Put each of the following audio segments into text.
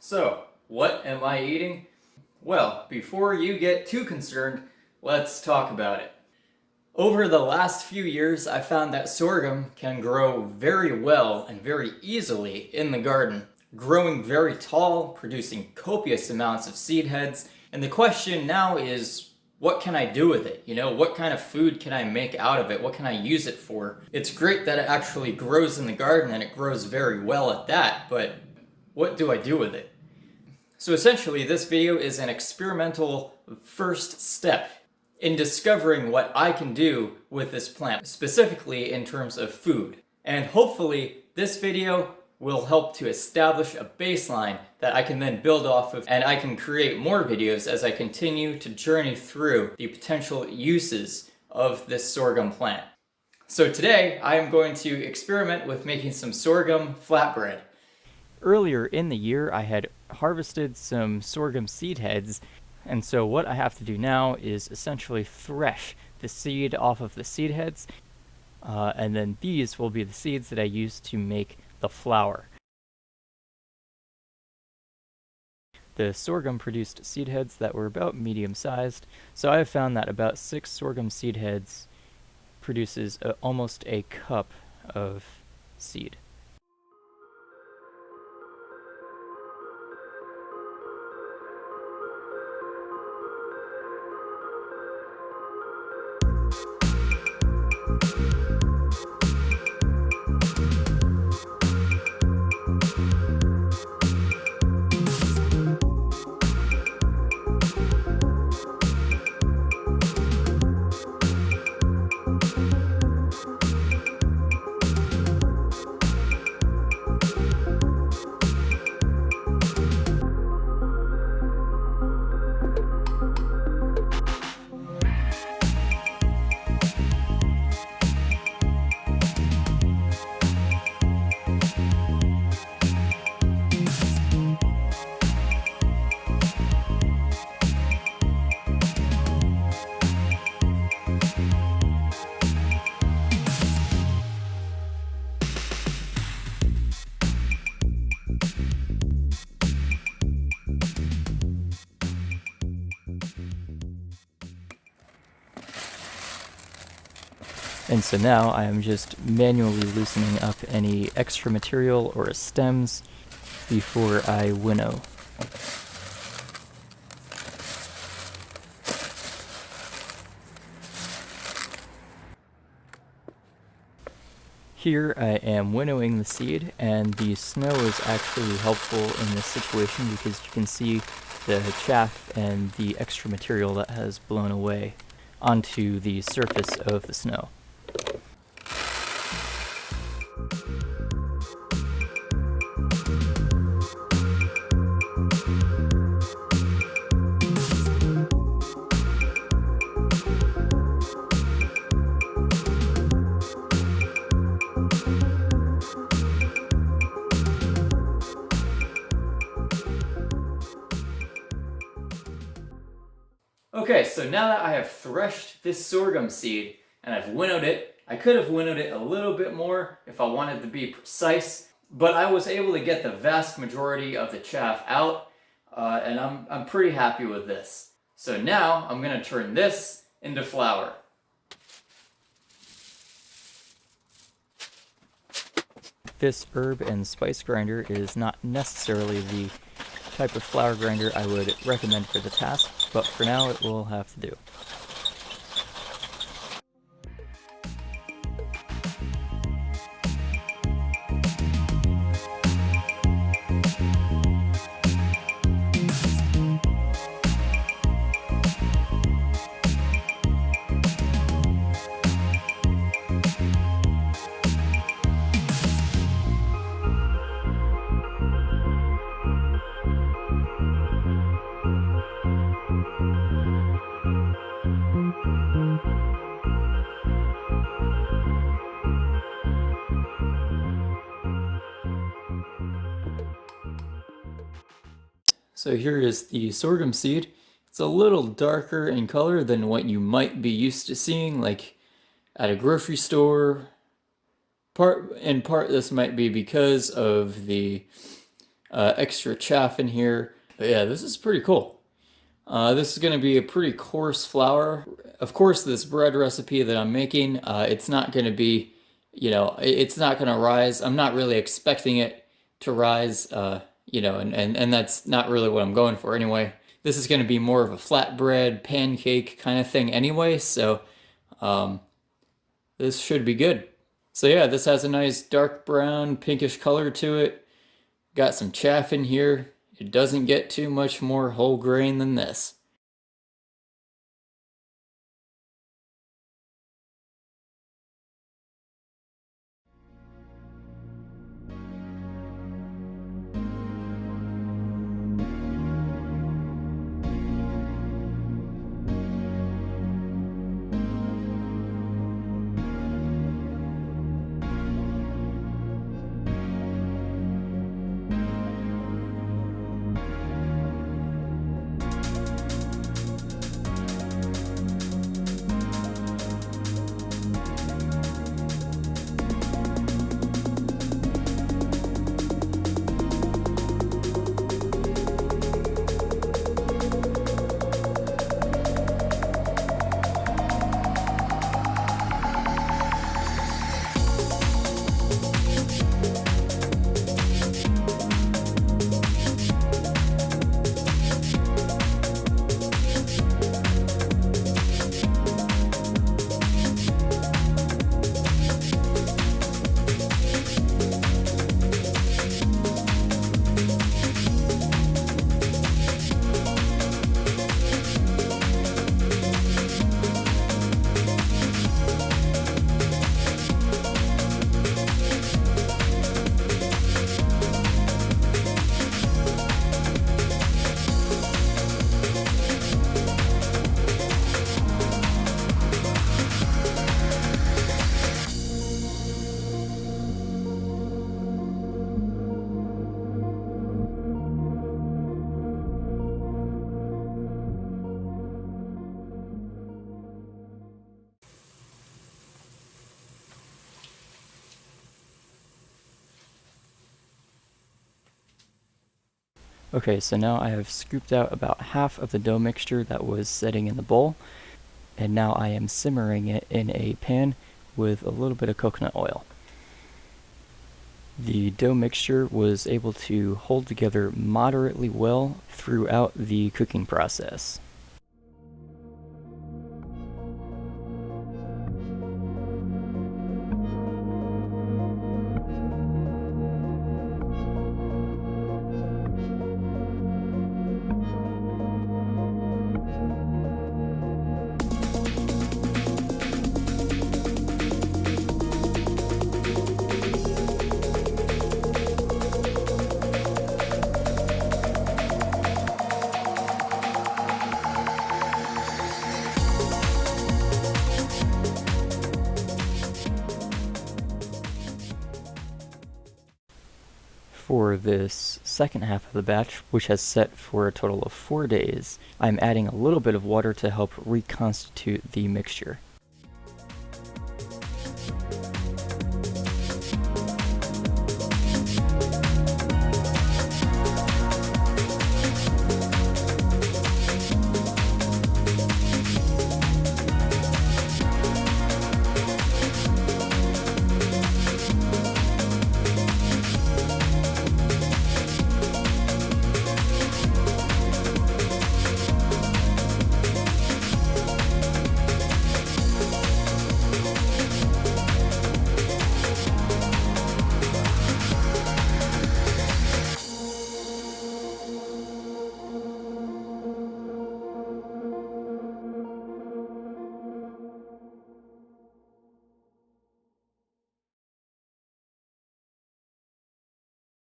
So, what am I eating? Well, before you get too concerned, let's talk about it. Over the last few years, I found that sorghum can grow very well and very easily in the garden, growing very tall, producing copious amounts of seed heads. And the question now is, what can I do with it? What kind of food can I make out of it? What can I use it for? It's great that it actually grows in the garden and it grows very well at that, but what do I do with it? So essentially, this video is an experimental first step in discovering what I can do with this plant, specifically in terms of food. And hopefully, this video will help to establish a baseline that I can then build off of, and I can create more videos as I continue to journey through the potential uses of this sorghum plant. So today, I am going to experiment with making some sorghum flatbread. Earlier in the year, I had harvested some sorghum seed heads, and so what I have to do now is essentially thresh the seed off of the seed heads, and then these will be the seeds that I use to make the flour. The sorghum produced seed heads that were about medium-sized, so I have found that about 6 sorghum seed heads produces almost a cup of seed. And so now I am just manually loosening up any extra material or stems before I winnow. Here I am winnowing the seed, and the snow is actually helpful in this situation because you can see the chaff and the extra material that has blown away onto the surface of the snow. Okay, so now that I have threshed this sorghum seed and I've winnowed it, I could have winnowed it a little bit more if I wanted to be precise, but I was able to get the vast majority of the chaff out, and I'm pretty happy with this. So now I'm going to turn this into flour. This herb and spice grinder is not necessarily the type of flour grinder I would recommend for the task, but for now it will have to do. So here is the sorghum seed. It's a little darker in color than what you might be used to seeing, like at a grocery store. In part, this might be because of the extra chaff in here. But yeah, this is pretty cool. This is going to be a pretty coarse flour. Of course, this bread recipe that I'm making, it's not going to be, it's not going to rise. I'm not really expecting it to rise, and that's not really what I'm going for anyway. This is going to be more of a flatbread, pancake kind of thing anyway, so this should be good. So yeah, this has a nice dark brown, pinkish color to it. Got some chaff in here. It doesn't get too much more whole grain than this. Okay, so now I have scooped out about half of the dough mixture that was sitting in the bowl, and now I am simmering it in a pan with a little bit of coconut oil. The dough mixture was able to hold together moderately well throughout the cooking process. For this second half of the batch, which has set for a total of 4 days, I'm adding a little bit of water to help reconstitute the mixture.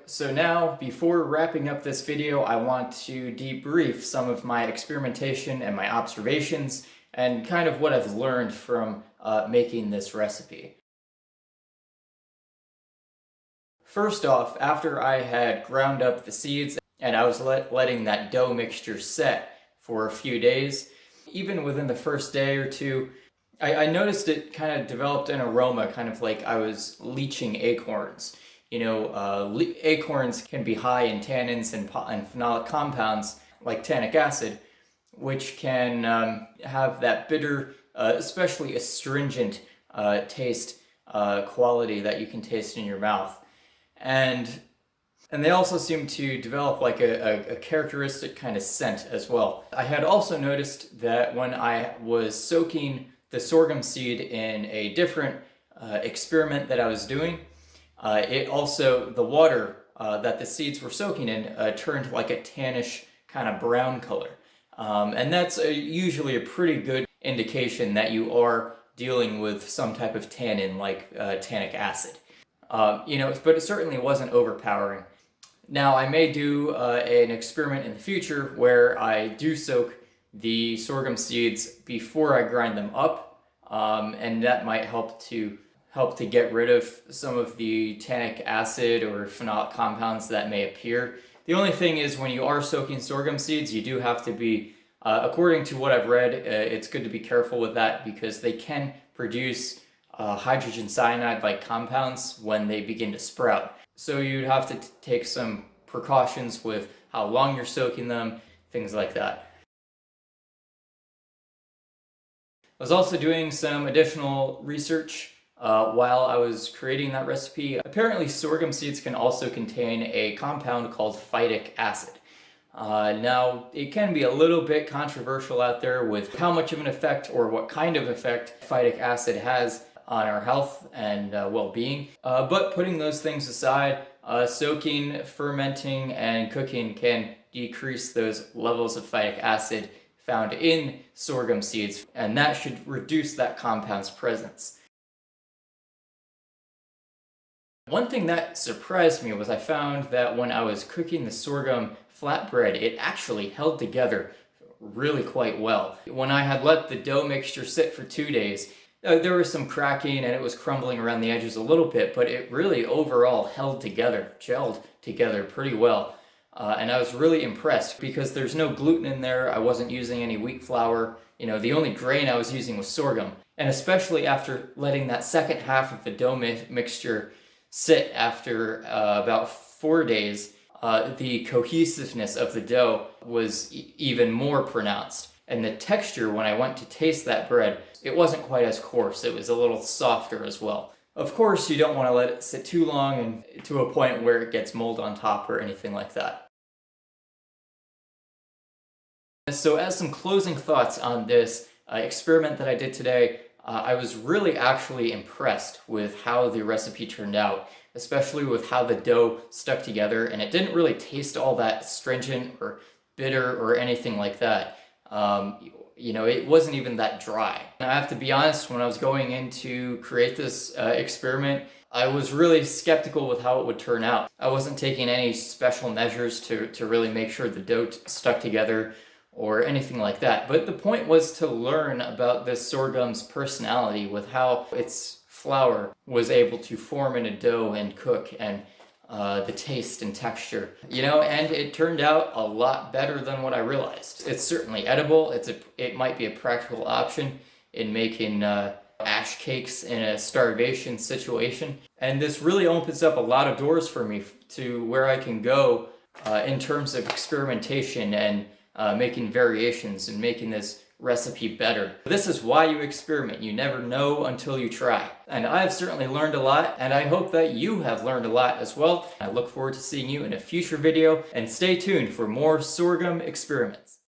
So now, before wrapping up this video, I want to debrief some of my experimentation and my observations and kind of what I've learned from making this recipe. First off, after I had ground up the seeds and I was letting that dough mixture set for a few days, even within the first day or two, I noticed it kind of developed an aroma, kind of like I was leaching acorns. acorns can be high in tannins and phenolic compounds like tannic acid, which can have that bitter, especially astringent taste quality that you can taste in your mouth. And they also seem to develop like a characteristic kind of scent as well. I had also noticed that when I was soaking the sorghum seed in a different experiment that I was doing, the water that the seeds were soaking in turned like a tannish kind of brown color. And that's usually a pretty good indication that you are dealing with some type of tannin like tannic acid. But it certainly wasn't overpowering. Now, I may do an experiment in the future where I do soak the sorghum seeds before I grind them up, and that might help to get rid of some of the tannic acid or phenolic compounds that may appear. The only thing is, when you are soaking sorghum seeds, you do have to be, according to what I've read, it's good to be careful with that because they can produce hydrogen cyanide-like compounds when they begin to sprout. So you'd have to take some precautions with how long you're soaking them, things like that. I was also doing some additional research while I was creating that recipe. Apparently, sorghum seeds can also contain a compound called phytic acid. Now, it can be a little bit controversial out there with how much of an effect or what kind of effect phytic acid has on our health and well-being. But putting those things aside, soaking, fermenting, and cooking can decrease those levels of phytic acid found in sorghum seeds, and that should reduce that compound's presence. One thing that surprised me was I found that when I was cooking the sorghum flatbread, it actually held together really quite well. When I had let the dough mixture sit for 2 days, there was some cracking and it was crumbling around the edges a little bit, but it really overall held together, gelled together pretty well. And I was really impressed because there's no gluten in there. I wasn't using any wheat flour. The only grain I was using was sorghum. And especially after letting that second half of the dough mixture sit after about 4 days, the cohesiveness of the dough was even more pronounced. And the texture, when I went to taste that bread, it wasn't quite as coarse. It was a little softer as well. Of course, you don't want to let it sit too long and to a point where it gets mold on top or anything like that. So as some closing thoughts on this experiment that I did today, I was really actually impressed with how the recipe turned out, especially with how the dough stuck together, and it didn't really taste all that astringent or bitter or anything like that. It wasn't even that dry. I have to be honest, when I was going in to create this experiment, I was really skeptical with how it would turn out. I wasn't taking any special measures to really make sure the dough stuck together or anything like that. But the point was to learn about this sorghum's personality with how its flour was able to form in a dough and cook, and the taste and texture, and it turned out a lot better than what I realized. It's certainly edible. It might be a practical option in making ash cakes in a starvation situation. And this really opens up a lot of doors for me to where I can go in terms of experimentation and making variations and making this recipe better. This is why you experiment. You never know until you try. And I have certainly learned a lot, and I hope that you have learned a lot as well. I look forward to seeing you in a future video, and stay tuned for more sorghum experiments.